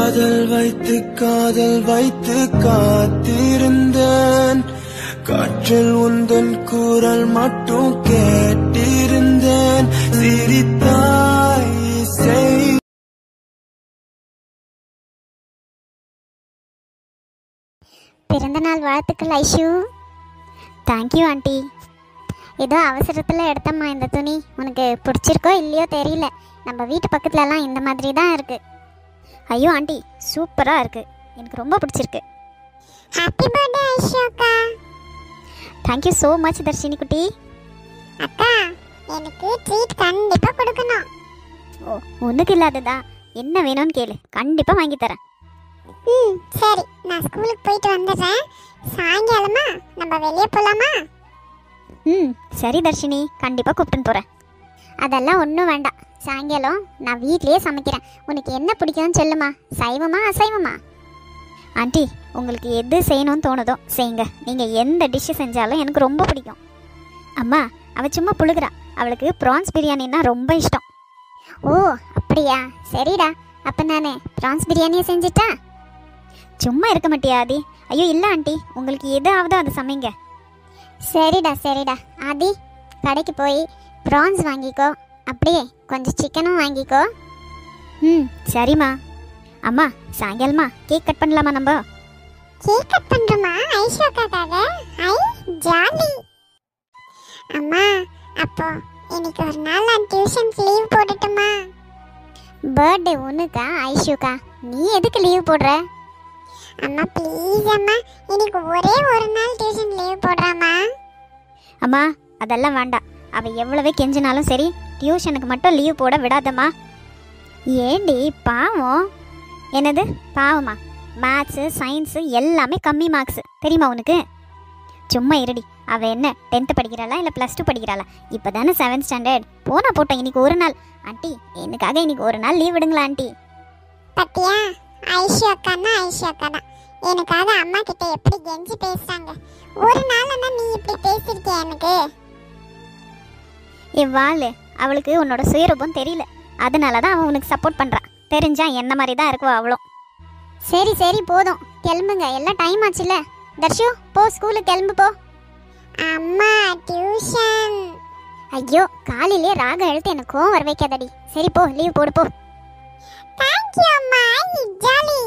காதல் வைத்து காத்திருந்தேன். காற்றில் உந்தன் குரல் மட்டும் கேட்டிருந்தேன். சிரித்தாய் செய். பிறந்தநாள் வாழ்த்துக்கள் ஐஷு. Thank you aunty. ஏதோ அவசரத்தில் எடுத்தம்மா இந்த துணி. உனக்கு பிடிச்சிருக்கோ இல்லையோ தெரியல. நம்ம வீட்டு பக்கத்துலலாம் இந்த மாதிரி தான் இருக்குது. ஐயோ ஆண்டி, சூப்பராக இருக்குது. எனக்கு ரொம்ப பிடிச்சிருக்கு. ஹாப்பி பர்த்டே ஐஷு அக்கா. தேங்க்யூ ஸோ மச் தர்ஷினி குட்டி. அக்கா, எனக்கு ட்ரீட் கண்டிப்பாக கொடுக்கணும். ஓ, ஒன்றுக்கு இல்லாததா? என்ன வேணும்னு கேளு, கண்டிப்பாக வாங்கி தரேன். சரி, நான் ஸ்கூலுக்கு போயிட்டு வந்துடுறேன். சாயங்காலமா நம்ம வெளியே போகலாமா? சரி தர்ஷினி, கண்டிப்பாக கூப்பிட்டுன்னு போகிறேன். அதெல்லாம் ஒன்றும் வேண்டாம். சாயங்காலம் நான் வீட்லேயே சமைக்கிறேன். உனக்கு என்ன பிடிக்கும்னு சொல்லுமா. சைவமா அசைவமா? ஆண்டி, உங்களுக்கு எது செய்யணும்னு தோணுதோ செய்யுங்க. நீங்கள் எந்த டிஷ்ஷு செஞ்சாலும் எனக்கு ரொம்ப பிடிக்கும். அம்மா, அவள் சும்மா புழுகிறா. அவளுக்கு ப்ரான்ஸ் பிரியாணின்னா ரொம்ப இஷ்டம். ஓ அப்படியா? சரிடா, அப்போ நான் ப்ரான்ஸ் பிரியாணியை செஞ்சுட்டா? சும்மா இருக்க மாட்டியா ஆதி? ஐயோ இல்லை ஆண்டி, உங்களுக்கு எது ஆகுதோ அதை சமைங்க. சரிடா சரிடா. ஆதி, கடைக்கு போய் ப்ரான்ஸ் வாங்கிக்கோ, அப்படியே கொஞ்சம் சிக்கனும் வாங்கிக்கோ. சரிம்மா. அம்மா, சாயங்காலமா கேக் கட் பண்ணலாமா? நம்ம கேக் கட் பண்ணுறோமா ஐஷு அக்காக்காக? ஐ ஜாலி. அம்மா, அப்போ இன்னைக்கு ஒரு நாள் நான் டியூஷனுக்கு லீவ் போடட்டுமா? பர்த்டே ஒன்றுக்கா ஐஷுக்கா? நீ எதுக்கு லீவ் போடுற? அம்மா ப்ளீஸ் அம்மா, இன்னைக்கு ஒரே ஒரு நாள் டியூஷன் லீவ் போடுறாமா? அம்மா, அதெல்லாம் வேண்டாம். அவள் எவ்வளவே கெஞ்சினாலும் சரி, டியூஷனுக்கு மட்டும் லீவ் போட விடாதம்மா. ஏண்டி பாவம்? என்னது பாவமா? மேத்ஸு சயின்ஸு எல்லாமே கம்மி மார்க்ஸு தெரியுமா உனக்கு? சும்மா இருடி. அவள் என்ன 10th படிக்கிறாளா இல்லை +2 படிக்கிறாளா? இப்போ தானே 7th ஸ்டாண்டர்ட். போட்டோம். இன்னைக்கு ஒரு நாள் ஆண்டி, எனக்காக இன்னைக்கு ஒரு நாள் லீவ் விடுங்களா ஆண்டி? பத்தியா, ஐஷு அக்கான்னா ஐஷு அக்கா தான். எனக்காக அம்மா கிட்ட எப்படி கெஞ்சி பேசுறாங்க. ஒரு நாள் நீ இப்படி பேசிருக்கிய எனக்கு? வாழ், அவளுக்கு உன்னோட சுயரூபம் தெரியல. அதனால தான் அவன் உனக்கு சப்போர்ட் பண்ணுறான். தெரிஞ்சா என்ன மாதிரி தான் இருக்குவா அவளும். சரி சரி போதும், கிளம்புங்க. எல்லாம் டைம் ஆச்சுல்ல. தர்ஷு, போ ஸ்கூலுக்கு கிளம்பு போ. அம்மா டியூஷன். ஐயோ, காலையிலே ராக எழுத்து எனக்கு கோவம் வர வைக்காதடி. சரி போ, லீவ் போடு போ. தேங்க் யூ அம்மா, ஜாலி.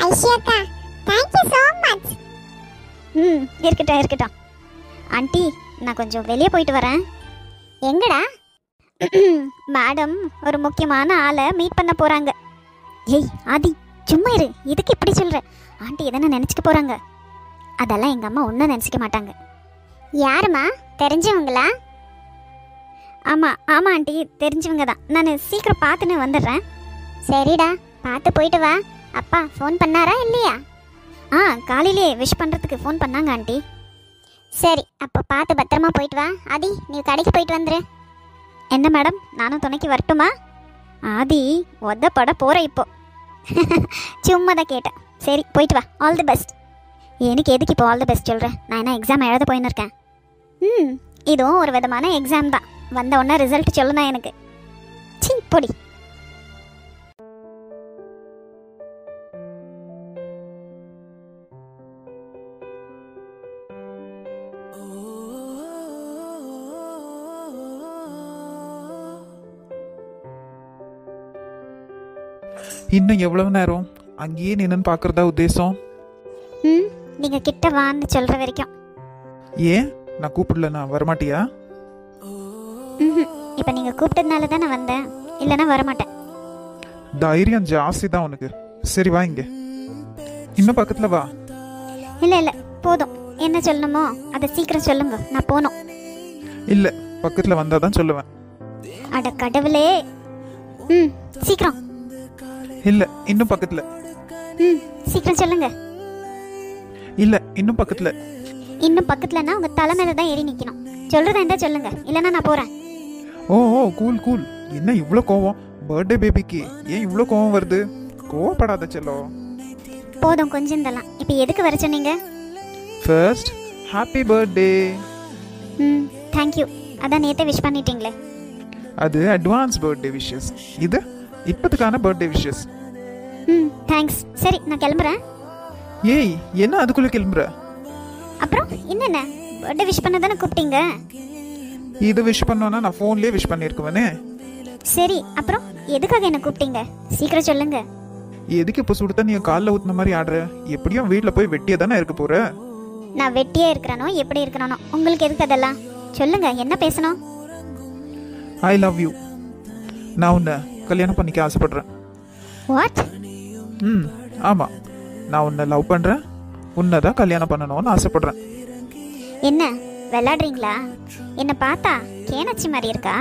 ஐஷு அக்கா, தேங்க் யூ so much. இருக்கட்டும். ஆண்டி, நான் கொஞ்சம் வெளியே போயிட்டு வரேன். எங்கடா? மேடம் ஒரு முக்கியமான ஆளை மீட் பண்ண போறாங்க. ஏய் ஆதி, சும்மா இரு. இதுக்கு இப்படி சொல்ற? ஆண்டி எதனா நினைச்சுக்க போறாங்க. அதெல்லாம் எங்க அம்மா ஒன்றும் நினைச்சிக்க மாட்டாங்க. யாருமா? தெரிஞ்சவங்களா? ஆமா ஆண்டி, தெரிஞ்சவங்க தான். நான் சீக்கிரம் பார்த்துன்னு வந்துடுறேன். சரிடா, பார்த்து போயிட்டு வா. அப்பா ஃபோன் பண்ணாரா இல்லையா? காலையிலே விஷ் பண்ணுறதுக்கு ஃபோன் பண்ணாங்க ஆண்டி. சரி, அப்போ பார்த்து பத்திரமா போயிட்டு வா. ஆதி, நீ கடைக்கு போயிட்டு வந்துரு. என்ன மேடம், நானும் துணைக்கு வரட்டுமா? ஆதி, ஒத்தப்பட போகிற இப்போ. சும்மா தான் கேட்டேன். சரி போயிட்டு வா. All the best. எனக்கு எதுக்கு இப்போ ஆல் தி பெஸ்ட் சொல்கிறேன்? நான் என்ன எக்ஸாம் எழுத போயின்னு இருக்கேன். இதுவும் ஒரு விதமான எக்ஸாம் தான். வந்த உடனே ரிசல்ட் சொல்லணும் எனக்கு. சீ பொடி. இன்னும் எவ்வளவு நேரம் அங்கேயே நின்னு பார்க்கறதா உத்தேசம்? நீங்க கிட்ட வான்னு சொல்ற வரைக்கும். ஏன் நான் கூப்பிடலனா வரமாட்டியா? இப்போ நீங்க கூப்பிட்டதுனால தான் நான் வந்தேன், இல்லைன்னா வரமாட்டேன். தைரியம் ஜாஸ்தி தான் உனக்கு. சரி வா, இங்க இன்னும் பக்கத்துல வா. இல்ல போதும். என்ன சொல்லணுமோ அதை சீக்கிரம் சொல்லுங்க, நான் போகணும். இல்ல, பக்கத்துல வந்தாதான் சொல்லுவேன். அட கடவுளே. சீக்கிரம். இல்ல, இன்னும் பக்கத்துல. சீக்கிரம் சொல்லுங்க. இல்ல, இன்னும் பக்கத்துல. இன்னும் பக்கத்துலன்னா உங்க தலை மேல தான் ஏறி நிக்கணும். சொல்றதா இருந்தா சொல்லுங்க, இல்லைன்னா நான் போறேன். ஓ கூல். என்ன இவ்வளோ கோவம்? பர்த்டே பேபிக்கு ஏன் இவ்வளோ கோவம் வருது? கோவப்படாத செல்லோ. போதும் கொஞ்சம் தரலாம். இப்போ எதுக்கு வர சொன்னீங்க? First happy birthday. தேங்க்யூ. அதான் நேற்று விஷ் பண்ணிட்டீங்களே. அது அட்வான்ஸ் பர்த்டே விஷஸ். இது இப்போதுக்கான பர்த்டே விஷஸ். ம் தேங்க்ஸ். சரி நான் கிளம்புறேன். ஏய், என்ன அதுக்குள்ள கிளம்புற? அப்புறம் என்னென்ன பர்த்டே விஷ் பண்ண தானே கூப்பிட்டீங்க? இது விஷ் பண்ணோன்னா நான் ஃபோன்லேயே விஷ் பண்ணியிருக்குவேனே. சரி அப்புறம் எதுக்காக என்ன கூப்பிட்டீங்க? சீக்கிரம் சொல்லுங்க. எதுக்கு இப்போ சுடு தண்ணியை காலில் ஊற்றின மாதிரி ஆடுற? எப்படியும் வீட்டில் போய் வெட்டியே தானே இருக்க போற. நான் வெட்டியே இருக்கிறானோ எப்படி இருக்கிறானோ உங்களுக்கு எதுக்கு அதெல்லாம்? சொல்லுங்க, என்ன பேசணும்? I love you. நான் உன்னை கல்யாணம் பண்ணிக்க ஆசைப்படுறேன். வாட்? ம், ஆமாம். நான் உன்னை லவ் பண்ணுறேன். உன்னை தான் கல்யாணம் பண்ணணும்னு ஆசைப்படுறேன். என்ன விளையாடுறீங்களா? என்ன பார்த்தா கேனச்சி மாதிரி இருக்கா?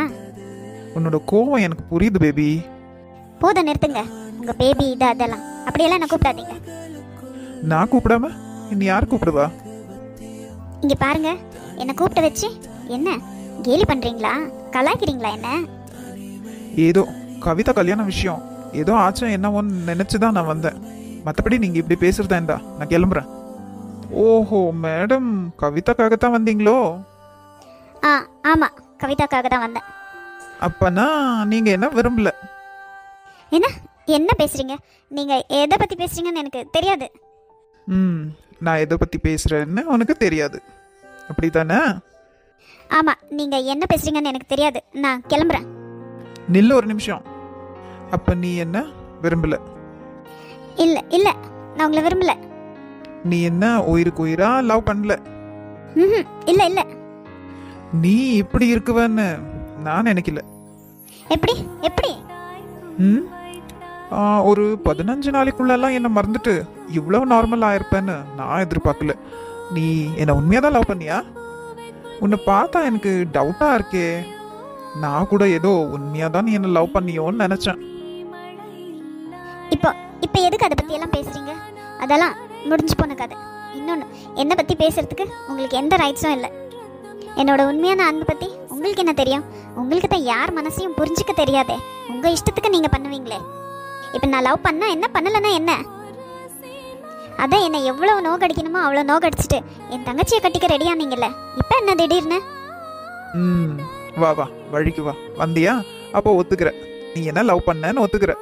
உன்னோட கோவம் எனக்கு புரியுது பேபி. போதும் நிறுத்துங்க. உங்க பேபி இது அதெல்லாம் அப்படியெல்லாம் என்ன கூப்பிடாதீங்க. நான் கூப்பிடாம இனி யார் கூப்பிடுவா? இங்க பாருங்க, என்ன கூப்பிட்டு வச்சு என்ன கேலி பண்றீங்களா? கலாய்க்கிறீங்களா என்ன? ஏதோ கவிதா கல்யாண விஷயம் ஏதோ ஆச்சும் என்னவோன்னு நினச்சி தான் நான் வந்தேன். மற்றபடி நீங்கள் இப்படி பேசுகிறதா இருந்தா நான் கிளம்புறேன். ஓஹோ மேடம், கவிதாக்காகத்தான் வந்தீங்களோ? ஆ ஆமா, கவிதாக்காக தான் வந்தேன். அப்பனா நீங்கள் என்ன விரும்பல? என்ன என்ன பேசுறீங்க? நீங்க எதை பத்தி பேசுறீங்கன்னு எனக்கு தெரியாது. ம், நான் எதை பற்றி பேசுகிறேன்னு உனக்கு தெரியாது அப்படி தானே? ஆமா, நீங்க என்ன பேசுறீங்கன்னு எனக்கு தெரியாது. நான் கிளம்புறேன். நில்லு ஒரு நிமிஷம். அப்போ நீ என்ன விரும்பல? இல்ல இல்ல, நான் உங்களை விரும்பல. நீ என்ன உயிருக்கு உயிரா லவ் பண்ணல? ம், இல்ல இல்ல. நீ இப்படி இருக்குவன்னு நான் நினைக்கல. எப்படி எப்படி? ம், ஒரு 15 நாளைக்குள்ளெல்லாம் என்னை மறந்துட்டு இவ்வளோ நார்மல் ஆயிருப்பேன்னு நான் எதிர்பார்க்கல. நீ என்னை உண்மையாக தான் லவ் பண்ணியா? உன்னை பார்த்தா எனக்கு டவுட்டாக இருக்கே. நான் கூட ஏதோ உண்மையாக தான் நீ என்னை லவ் பண்ணியோன்னு நினச்சேன். இப்போ இப்போ எதுக்கு அதை பத்தி எல்லாம் பேசுறீங்க? அதெல்லாம் முடிஞ்சு போன கதை. இன்னொன்று, என்னை பத்தி பேசுறதுக்கு உங்களுக்கு எந்த ரைட்ஸும் இல்லை. என்னோட உண்மையான அன்பை பத்தி உங்களுக்கு என்ன தெரியும்? உங்களுக்கு தான் யார் மனசையும் புரிஞ்சுக்க தெரியாதே. உங்க இஷ்டத்துக்கு நீங்க பண்ணுவீங்களே. இப்போ நான் லவ் பண்ணா என்ன, பண்ணலன்னா என்ன? அதான் என்னை எவ்வளவு நோக்கடிக்கணுமோ அவ்வளோ நோக்கடிச்சிட்டு என் தங்கச்சியை கட்டிக்க ரெடியானீங்கல்ல. இப்போ என்ன திடீர்னு? ம், வா வா, வழிக்கு வா. வந்தியா? அப்போ ஒத்துக்கிற. நீ என்ன லவ் பண்ணன்னு ஒத்துக்கிற.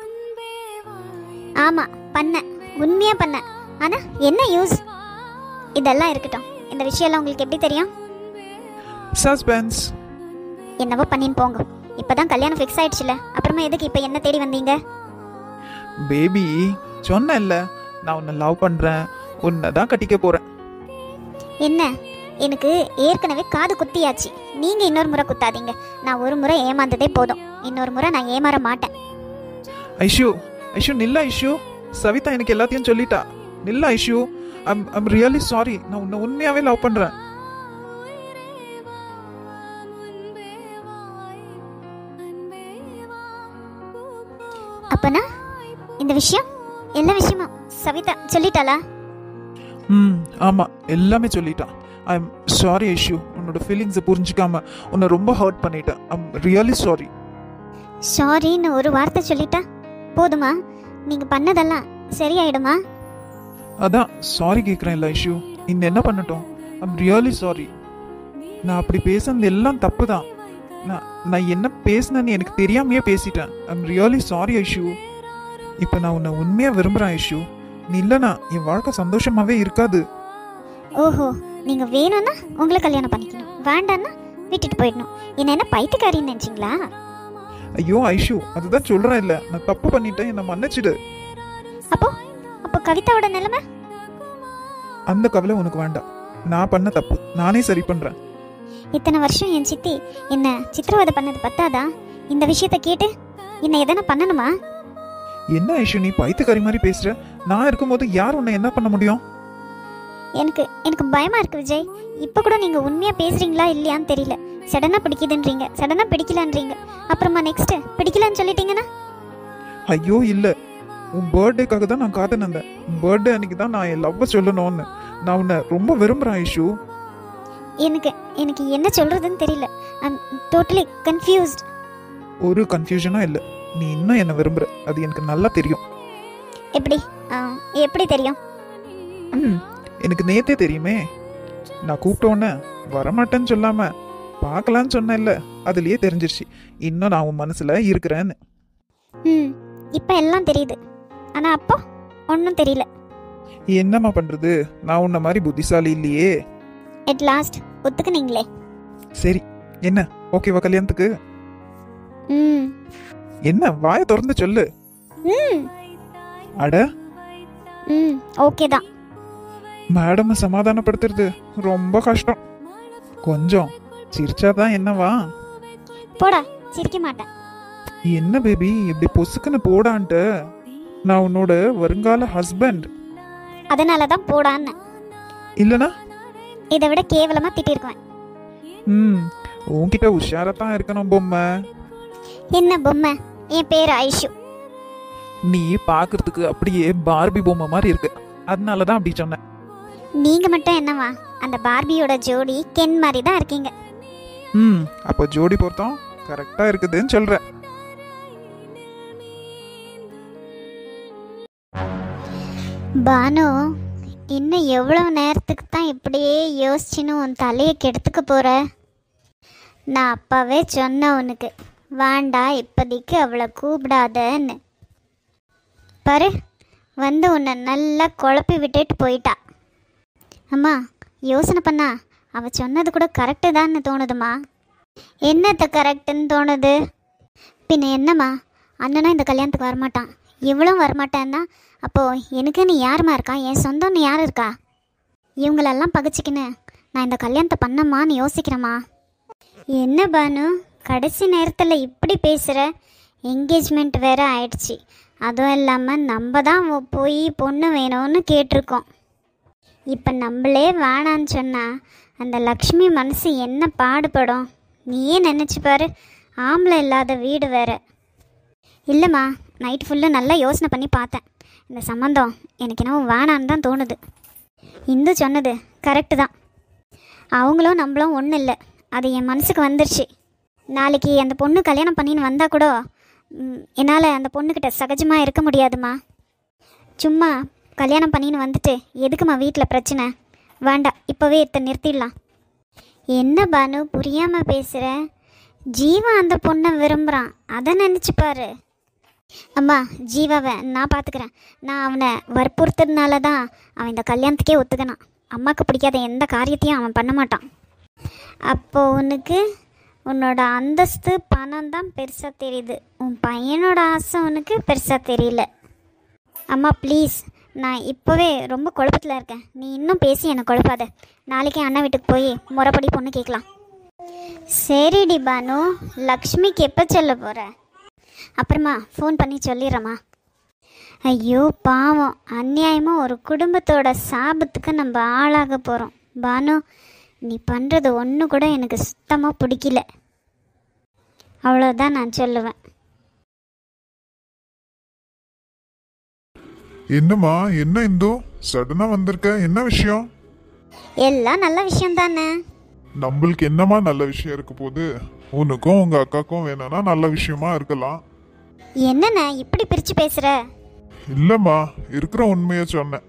ஆமா பண்ண, உண்மையா பண்ண. ஆனா என்ன யூஸ்? இதெல்லாம் இருக்கட்டும், இந்த விஷயம்லாம் உங்களுக்கு எப்படி தெரியும்? சஸ்பென்ஸ். என்னவோ பண்ணின்னு போங்க. இப்பதான் கல்யாணம் ஃபிக்ஸ் ஆயிடுச்சுல, அப்புறமா எதுக்கு இப்போ என்ன தேடி வந்தீங்க? பேபி, சொன்னேன்ல நான் உன்னை லவ் பண்ணுறேன், உன்னை தான் கட்டிக்க போகிறேன். என்ன, எனக்கு ஏற்கனவே காது குத்தியாச்சு. நீங்க இன்னொரு முறை குத்தாதீங்க. நான் ஒரு முறை ஏமாந்ததே போதும். இன்னொரு முறை நான் ஏமாற மாட்டேன். ஐஷு, ஐஷு நில்ல ஐஷு. சவிதா எனக்கு எல்லாத்தையும் சொல்லிட்டா. நில்ல ஐஷு. I'm really sorry. நான் உன்னை உண்மையாவே லவ் பண்றேன். அப்பனா இந்த விஷயம், எல்லா விஷயமும் சவிதா சொல்லிட்டாளா? ம், ஆமா, எல்லாமே சொல்லிட்டான். I'm sorry Aishu. உன்னோட ஃபீலிங்ஸை புரிஞ்சுக்காம உன்னை ரொம்ப ஹர்ட் பண்ணிட்டேன். I'm really sorry. சாரின்னு ஒரு வார்த்தை சொல்லிட்டா போதுமா? நீங்க பண்ணதெல்லாம் சரியாயிடுமா? அதான் சாரி கேட்குறேன்ல ஐஷு. இன்னும் என்ன பண்ணட்டும்? I'm really sorry. நான் அப்படி பேசுனது எல்லாம் தப்பு தான். நான் என்ன பேசினேன்னு எனக்கு தெரியாமையே பேசிட்டேன். I'm really sorry Aishu. இப்போ நான் உன்னை உண்மையாக விரும்புகிறேன் ஐஷு. நீ இல்லைனா என் வாழ்க்கை சந்தோஷமாகவே இருக்காது. ஓஹோ, நீங்க வேணும்னா உங்களை கல்யாணம் பண்ணிக்கணும், வேண்டான்னா விட்டுட்டு போயிடணும். என்ன பைத்தியக்காரின்னு நினைச்சிங்களா? ஐயோ ஐஷு, அதுதான் சொல்கிறேன் இல்லை, நான் தப்பு பண்ணிட்டேன், என்னை மன்னிச்சிடு. அப்போ அப்போ கவிதாவோட நிலைமை? அந்த கவலை உனக்கு வேண்டாம். நான் பண்ண தப்பு நானே சரி பண்ணுறேன். இத்தனை வருஷம் என் சித்தி என்ன சித்திரவதை பண்ணது பத்தாதா? இந்த விஷயத்த கேட்டு என்ன எதனா பண்ணணுமா? என்ன ஐஷு, நீ பைத்தியக்காரி மாதிரி பேசுற? நான் இருக்கும்போது யார் உன்னை என்ன பண்ண முடியும்? எனக்கு பயமா இருக்கு விஜய். இப்ப கூட நீங்க உண்மையா பேசுறீங்களா இல்லையான்னு தெரியல. சடனா பிடிக்குதுன்றீங்க, சடனா பிடிக்கலன்றீங்க, அப்புறமா நெக்ஸ்ட் பிடிக்கலன்னு சொல்லிட்டீங்கன்னா? ஐயோ இல்லை, உன் பர்த்டேக்காக தான் நான் காத்துனேன். உன் பர்த்டே அன்னைக்கு தான் நான் என் லவ்வை சொல்லணும்னு. நான் உன்னை ரொம்ப விரும்புகிறேன் ஐஷு. எனக்கு என்ன சொல்றதுன்னு தெரியல. I'm totally confused. ஒரு கன்ஃபியூஷனும் இல்லை. நீ இன்னும் என்னை விரும்புற, அது எனக்கு நல்லா தெரியும். எப்படி எப்படி தெரியும்? எனக்கு நேத்தே தெரியுமே. நான் கூப்பிட்ட உடனே வரமாட்டேன்னு சொல்லாம பார்க்கலான்னு சொன்னேன்ல, அதுலயே தெரிஞ்சிருச்சு இன்னும் நான் உன் மனசுல இருக்கிறேன்னு. இப்போ எல்லாம் தெரியுது. ஆனால் அப்போ ஒன்றும் தெரியல. என்னம்மா பண்றது, நான் உன்ன மாதிரி புத்திசாலி இல்லையே. அட் லாஸ்ட் ஒத்துக்குனீங்களே. சரி, என்ன ஓகேவா கல்யாணத்துக்கு? ம் என்ன வாயை திறந்து சொல்லு. ம் அட, ம் ஓகே தான். மேடம் சமாதானப்படுத்துறது ரொம்ப கஷ்டம். கொஞ்சம் சிரிச்சாதான் என்னவா? போடா, சிரிக்க மாட்டேன். என்ன பேபி இப்படி பொசுக்குன்னு போடான்ட்டு? நான் உன்னோட வருங்கால ஹஸ்பண்ட். அதனால தான் போடான்னு. இல்லனா இதை விட கேவலமாக திட்டிருக்குவேன். உன்கிட்ட உஷாரத்தான் இருக்கணும் பொம்மை. என்ன பொம்மை? என் பேர் ஐஷு. நீ பாக்குறதுக்கு அப்படியே பார்பி பொம்மை மாதிரி இருக்கு, அதனாலதான் அப்படி சொன்னேன். நீங்க மட்டும் என்னவா, அந்த பார்பியோட ஜோடி கென் மாதிரி தான் இருக்கீங்க. அப்போ ஜோடி பொருத்தம் கரெக்டா இருக்குதுன்னு சொல்ற. பானு, இன்னும் எவ்வளவு நேரத்துக்கு தான் இப்படியே யோசிச்சுன்னு உன் தலையை கெடுத்துக்க போற? நான் அப்பவே சொன்னேன் உனக்கு, வேண்டா இப்போதைக்கு அவளை கூப்பிடாதன்னு. பாரு, வந்து உன்னை நல்லா குழப்பி விட்டுட்டு போயிட்டா. அம்மா, யோசனை பண்ணா அவள் சொன்னது கூட கரெக்டு தான்னு தோணுதுமா. என்னத்த கரெக்டுன்னு தோணுது? பின்ன என்னம்மா, அண்ணனா இந்த கல்யாணத்துக்கு வரமாட்டான், இவளும் வரமாட்டேன்னா அப்போது எனக்கு நீ யாருமா இருக்கா? என் சொந்தம்னு யார் இருக்கா? இவங்களெல்லாம் பகிச்சிக்கின்னு நான் இந்த கல்யாணத்தை பண்ணம்மான்னு யோசிக்கிறேம்மா. என்ன பானு, கடைசி நேரத்தில் இப்படி பேசுகிற? என்கேஜ்மெண்ட் வேறு ஆயிடுச்சு. அதுவும் இல்லாமல் நம்ம தான் போய் பொண்ணு வேணும்னு கேட்டிருக்கோம். இப்போ நம்மளே வேணான்னு சொன்னால் அந்த லக்ஷ்மி மனசு என்ன பாடுபடும்? நீயே நினச்சி பாரு, ஆம்பளை இல்லாத வீடு வேறு. இல்லைம்மா, நைட் ஃபுல்லாக நல்லா யோசனை பண்ணி பார்த்தேன். இந்த சம்மந்தம் எனக்கு என்னவோ வேணான்னு தான் தோணுது. இந்து சொன்னது கரெக்டு தான். அவங்களும் நம்மளும் ஒன்றும் இல்லை, அது என் மனசுக்கு வந்துருச்சு. நாளைக்கு அந்த பொண்ணு கல்யாணம் பண்ணின்னு வந்தால் கூட என்னால் அந்த பொண்ணுக்கிட்ட சகஜமாக இருக்க முடியாதுமா. சும்மா கல்யாணம் பண்ணின்னு வந்துட்டு எதுக்குமா வீட்டில் பிரச்சனை? வேண்டாம், இப்போவே இதை நிறுத்திடலாம். என்ன பானு புரியாமல் பேசுகிற? ஜீவா அந்த பொண்ணை விரும்புகிறான், அதை நினச்சி பாரு. அம்மா, ஜீவாவை நான் பார்த்துக்கிறேன். நான் அவனை வற்புறுத்துறதுனால தான் அவன் இந்த கல்யாணத்துக்கே ஒத்துக்கினான். அம்மாவுக்கு பிடிக்காத எந்த காரியத்தையும் அவன் பண்ண மாட்டான். அப்போது உனக்கு உன்னோட அந்தஸ்து பணம் தான் பெருசாக தெரியுது, உன் பையனோட ஆசை உனக்கு பெருசாக தெரியல. அம்மா ப்ளீஸ், நான் இப்போவே ரொம்ப குழப்பத்தில் இருக்கேன். நீ இன்னும் பேசி என்னை குழப்பாத. நாளைக்கே அண்ணா வீட்டுக்கு போய் முறைப்படி பொண்ணு கேட்கலாம். சரிடி பானு, லக்ஷ்மிக்கு எப்போ சொல்ல போகிற? அப்புறமா ஃபோன் பண்ணி சொல்லிடுறேம்மா. ஐயோ பாவம், அநியாயமாக ஒரு குடும்பத்தோட சாபத்துக்கு நம்ம ஆளாக போகிறோம். பானு, நீ பண்ணுறது ஒன்று கூட எனக்கு சுத்தமாக பிடிக்கல. அவ்வளோதான் நான் சொல்லுவேன். என்னம்மா, என்ன இந்து சடனா வந்திருக்க? என்ன விஷயம்? எல்லாம் நல்ல விஷயம் தானே. நம்மளுக்கு என்னமா நல்ல விஷயம் இருக்க போகுது? உனக்கும் உங்க அக்காக்கும் வேணும்னா நல்ல விஷயமா இருக்கலாம். என்னண்ணே இப்படி பிரித்து பேசுகிற? இல்லம்மா, இருக்கிற உண்மையை சொன்னேன்.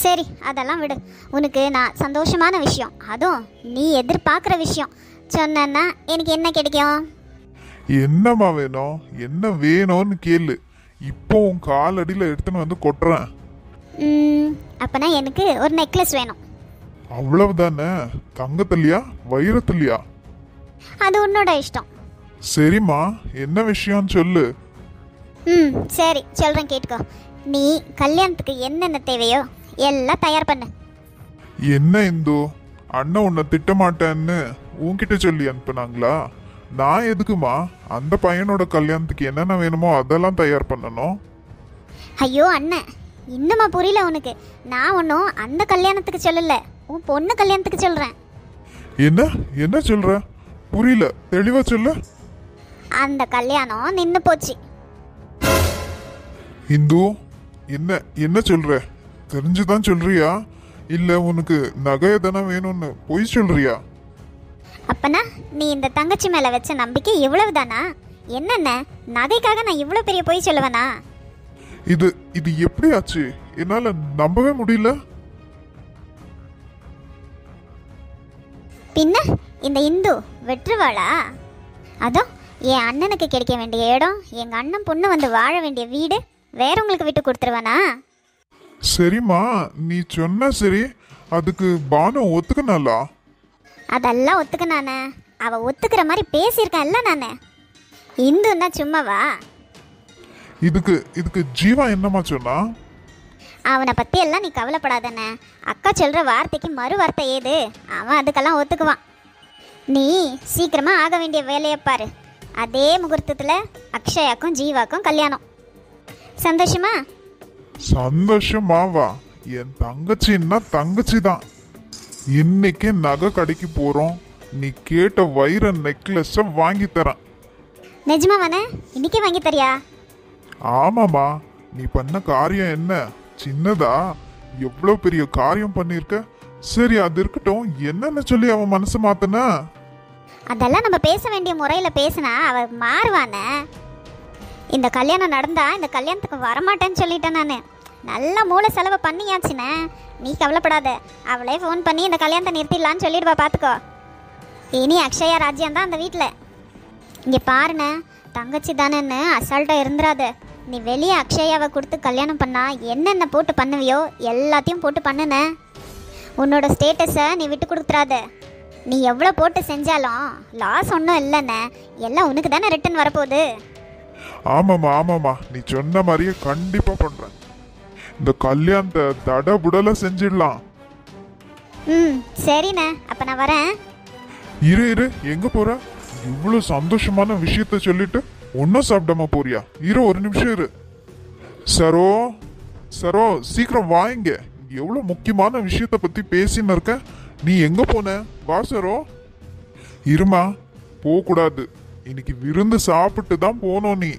சரி, அதெல்லாம் விடு. உனக்கு நான் சந்தோஷமான விஷயம், அதுவும் நீ எதிர்பார்க்குற விஷயம் சொன்னா எனக்கு என்ன கிடைக்கும்? என்னம்மா வேணும்? என்ன வேணும்னு கேளு. இப்போ உன் காலடியில் எடுத்துன்னு வந்து கொட்டுறேன். அப்பனா எனக்கு ஒரு நெக்லஸ் வேணும். அவ்வளவுதானே? தங்கத்துலையா வைரத்துலையா? அது உன்னோட இஷ்டம். சரிம்மா, என்ன விஷயம்னு சொல்லு. சரி சொல்கிறேன், கேட்டுக்கோ. நீ கல்யாணத்துக்கு என்னென்ன தேவையோ எல்லாம் தயார் பண்ணு. என்ன இந்து, அண்ணன் உன்னை திட்டமாட்டேன்னு உன்கிட்ட சொல்லி அனுப்புனாங்களா? நான் எதுக்குமா அந்த பையனோட கல்யாணத்துக்கு என்னென்ன வேணுமோ அதெல்லாம் தயார் பண்ணணும். ஐயோ அண்ணன், இன்னுமா புரியல உனக்கு? நான் ஒன்றும் அந்த கல்யாணத்துக்கு சொல்லல, உன் பொண்ணு கல்யாணத்துக்கு சொல்கிறேன். என்ன என்ன சொல்ற? புரியல, தெளிவா சொல்லு. அந்த கல்யாணம் நின்று போச்சு. இந்து, என்ன என்ன சொல்ற? தெரிஞ்சுதான் சொல்றியா இல்ல உனக்கு நகை தானே வேணும்னு பொய் சொல்றியா? அப்பனா நீ இந்த தங்கச்சி மேல வச்ச நம்பிக்கை இவ்வளவு தானா? என்னென்ன நகைக்காக நான் இவ்வளவு பெரிய பொய் சொல்லுவேனா? இது இது எப்படி ஆச்சு? என்னால நம்பவே முடியல. பின்ன இந்த இந்து வெற்றுவாளா? அதோ என் அண்ணனுக்கு கிடைக்க வேண்டிய இடம், எங்க அண்ணன் பொண்ணு வந்து வாழ வேண்டிய வீடு வேறவங்களுக்கு விட்டு கொடுத்துருவானா? சரிம்மா, நீ சொன்ன சரி. அதுக்கு பானு ஒத்துக்கனாலா? அதெல்லாம் ஒத்துக்கனானே. அவ ஒத்துக்கிற மாதிரி பேசியிருக்கேன்ல நானு. இந்துன்னா சும்மாவா? இதுக்கு ஜீவா என்னம்மா சொன்னா? அவனை பற்றி எல்லாம் நீ கவலைப்படாதண்ணே. அக்கா சொல்கிற வார்த்தைக்கு மறு வார்த்தை ஏது? அவன் அதுக்கெல்லாம் ஒத்துக்குவான். நீ சீக்கிரமாக ஆக வேண்டிய வேலையை பாரு. அதே முகூர்த்தத்தில் அக்ஷயாக்கும் ஜீவாக்கும் கல்யாணம். சந்தோஷமா? சந்தோஷமாவா? என் தங்கச்சின்னா தங்கச்சி தான். இன்னைக்கு நகை கடைக்கு போறோம். நீ கேட்ட வைர நெக்லஸ வாங்கி தரேன். நிஜமாவானே? இன்னைக்கே வாங்கி தரியா? ஆமாமா. நீ பண்ண காரியம் என்ன சின்னதா? எவ்வளோ பெரிய காரியம் பண்ணிருக்க. சரி, அது இருக்கட்டும். என்னன்னு சொல்லி அவன் மனசு மாத்தனா? அதெல்லாம் நம்ம பேச வேண்டிய முறையில் பேசினா அவ மாறுவானே. இந்த கல்யாணம் நடந்தா இந்த கல்யாணத்துக்கு வரமாட்டேன்னு சொல்லிட்டேன் நான். நல்ல மூளை செலவு பண்ணியாச்சுண்ணே. நீ கவலைப்படாத. அவளே ஃபோன் பண்ணி இந்த கல்யாணத்தை நிறுத்திடலான்னு சொல்லிடுவா. பார்த்துக்கோ. இனி அக்ஷயா ராஜ்யம் தான் அந்த வீட்டில். இங்கே பாருண்ணே, தங்கச்சி தானேன்னு அசால்ட்டாக இருந்துடாத. நீ வெளியே அக்ஷயாவை கொடுத்து கல்யாணம் பண்ணா என்னென்ன போட்டு பண்ணுவியோ எல்லாத்தையும் போட்டு பண்ணுன. உன்னோட ஸ்டேட்டஸை நீ விட்டு கொடுத்துறாத. நீ எவ்வளோ போட்டு செஞ்சாலும் லாஸ் ஒன்றும் இல்லைண்ணே. எல்லாம் உனக்கு தானே ரிட்டர்ன் வரப்போகுது. ஆமாம்மா, நீ சொன்ன மாதிரியே கண்டிப்பா பண்றேன். இந்த கல்யாணத்தை தடபுடல செஞ்சிடலாம். சரிண்ணே, அப்போ நான் வரேன். இரு, எங்க போற? இவ்வளவு சந்தோஷமான விஷயத்த சொல்லிட்டு ஒன்னும் சாப்பிடாம போறியா? ஒரு நிமிஷம் இரு. சரோ, சீக்கிரம் வாங்க. எவ்வளவு முக்கியமான விஷயத்த பத்தி பேசின்னு இருக்க. நீ எங்க போன? வா சரோ. இருமா, போக கூடாது. இன்னைக்கு விருந்து சாப்பிட்டு தான் போனோம். நீ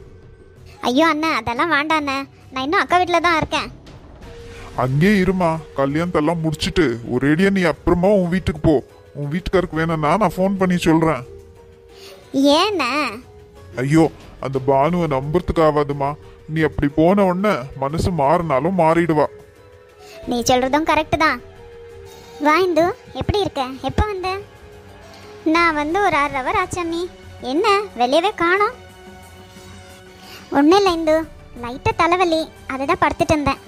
ஐயோ அண்ணா, அதெல்லாம் வேண்டாண்ணே. நான் இன்னும் அக்கா வீட்டில் தான் இருக்கேன். அங்கே இருமா. கல்யாணத்தெல்லாம் முடிச்சிட்டு ஒரேடியா நீ அப்புறமா உன் வீட்டுக்கு போ. உன் வீட்டுக்காருக்கு வேணும்னா நான் ஃபோன் பண்ணி சொல்றேன். ஏண்ணே? ஐயோ, அந்த பானுவை நம்புறதுக்கு ஆகாதுமா. நீ அப்படி போன உடனே மனசு மாறினாலும் மாறிடுவா. நீ சொல்கிறதும் கரெக்டு தான். வா இந்து, எப்படி இருக்க? எப்போ வந்த? நான் வந்து ஒரு 1/2 hour ஆச்சம்மி. என்ன வெளியவே காணோம்? ஒன்றும் இல்லை இந்து, லைட்டாக தலைவலி. அதுதான் படுத்துட்டு இருந்தேன்.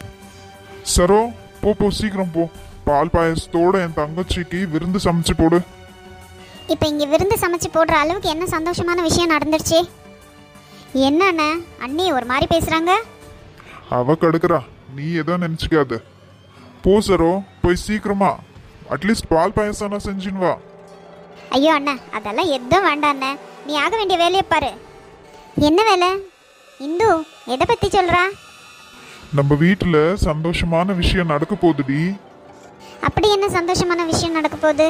சரோ, போ சீக்கிரம் போ. பால் பாயசத்தோட என் தங்கச்சிக்கு விருந்து சமைச்சு போடு. இப்போ இங்கே விருந்து சமைச்சு போடுற அளவுக்கு என்ன சந்தோஷமான விஷயம் நடந்துருச்சு? என்னண்ணே, அண்ணி ஒரு மாதிரி பேசுகிறாங்க. அவ கடுக்குறா, நீ ஏதோ நினச்சிக்காத. போ சரோ, போய் சீக்கிரமா அட்லீஸ்ட் பால் பாயசம்னா செஞ்சுன்னு வா. ஐயோ அண்ணா, அதெல்லாம் எதுவும் வேண்டாம் அண்ணே. நீ ஆக வேண்டிய வேலையை பாரு. என்ன வேலை? இந்து, எதை பற்றி சொல்கிறா? நம்ம வீட்டில் சந்தோஷமான விஷயம் நடக்க போகுதுடி. அப்படி என்ன சந்தோஷமான விஷயம் நடக்க போகுது?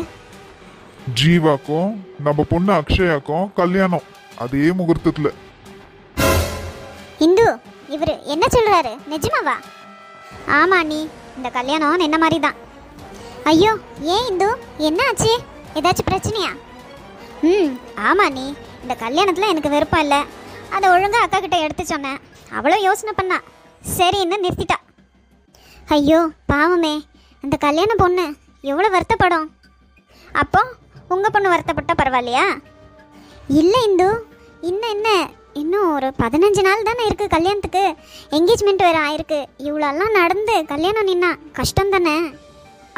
ஜீவாக்கும் நம்ம பொண்ணு அக்ஷயாக்கும் கல்யாணம் அதே முகூர்த்தத்துல. இந்து, இவர் என்ன சொல்றாரு? நிஜமாவா? ஆமா நீ, இந்த கல்யாணம் என்ன மாதிரி தான். ஐயோ, ஏன் இந்து, என்ன ஆச்சு? ஏதாச்சும் பிரச்சனையா? ஆமா நீ, இந்த கல்யாணத்தில் எனக்கு விருப்பம் இல்லை. அதை ஒழுங்காக அக்கா கிட்ட எடுத்து சொன்னேன். அவ்வளோ யோசனை பண்ணா. சரின்னு நிறுத்திட்டா. ஐயோ பாவமே, அந்த கல்யாண பொண்ணு எவ்வளோ வருத்தப்படும். அப்போ உங்கள் பொண்ணு வருத்தப்பட்டா பரவாயில்லையா? இல்லை இந்து, இன்னும் ஒரு 15 நாள் தானே இருக்குது கல்யாணத்துக்கு. என்கேஜ்மெண்ட் வேறு ஆயிருக்கு. இவ்வளோலாம் நடந்து கல்யாணம் நின்னா கஷ்டம் தானே.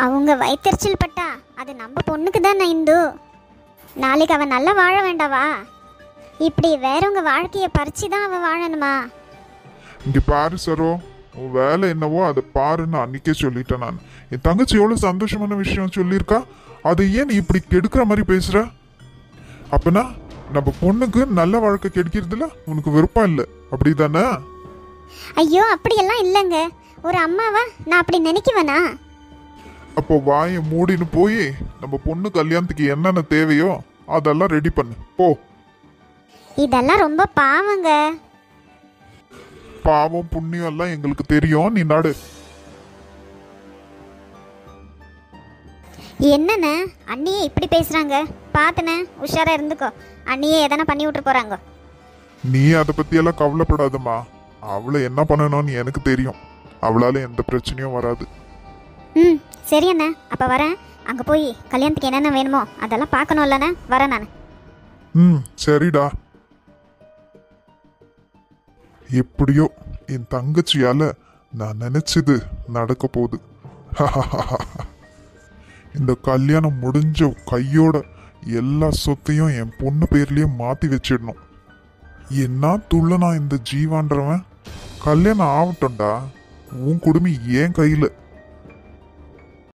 அவங்க வயிற்றுச்சல் பட்டா அது நம்ம பொண்ணுக்கு தானே இந்து. நாளைக்கு அவன் நல்லா வாழ வேண்டாவா? இப்படி வேறவங்க வாழ்க்கையை பறிச்சு தான் அவள் வாழணுமா? இங்க பாரு சரோ, உன் வேலை என்னவோ அதை பாருன்னு அன்னைக்கே சொல்லிட்டேன் நான். என் தங்கச்சி எவ்வளவு சந்தோஷமான விஷயம் சொல்லியிருக்கா. அதை ஏன் நீ இப்படி கெடுக்கிற மாதிரி பேசுற? அப்பனா நம்ம பொண்ணுக்கு நல்ல வாழ்க்கை கிடைக்கிறதுல உனக்கு விருப்பம் இல்லை, அப்படிதானே? ஐயோ அப்படியெல்லாம் இல்லைங்க. ஒரு அம்மாவா நான் அப்படி நினைக்குவேனா? அப்போ வாயை மூடின்னு போய் நம்ம பொண்ணு கல்யாணத்துக்கு என்னென்ன தேவையோ அதெல்லாம் ரெடி பண்ணு போ. இதெல்லாம் ரொம்ப பாவங்க. பாவம் புண்ணியம் எல்லாம் எங்களுக்கு தெரியும், நீ நடு. என்னண்ணே, அண்ணியே இப்படி பேசுறாங்க? பாத்துனே, உஷாரா இருந்துக்கோ. அண்ணியே எதனா பண்ணி விட்டு போறாங்க. நீ அதை பத்தி எல்லாம் கவலைப்படாதம்மா. அவளை என்ன பண்ணணும்னு எனக்கு தெரியும். அவளால எந்த பிரச்சனையும் வராது. சரி அண்ணா, அப்ப வரேன். அங்க போய் கல்யாணத்துக்கு என்னென்ன வேணுமோ அதெல்லாம் பார்க்கணும் இல்லைண்ணே. வரேன் நான். சரிடா. எப்படியோ என் தங்கச்சியால நான் நினைச்சது நடக்க போகுது. இந்த கல்யாணம் முடிஞ்ச கையோட எல்லா சொத்தையும் என் பொண்ணு பேர்லயே மாத்தி வச்சிடணும். என்ன துள்ளனா இந்த ஜீவான்றவன். கல்யாணம் ஆகட்டும்டா, உன் குடுமி ஏன் கையில.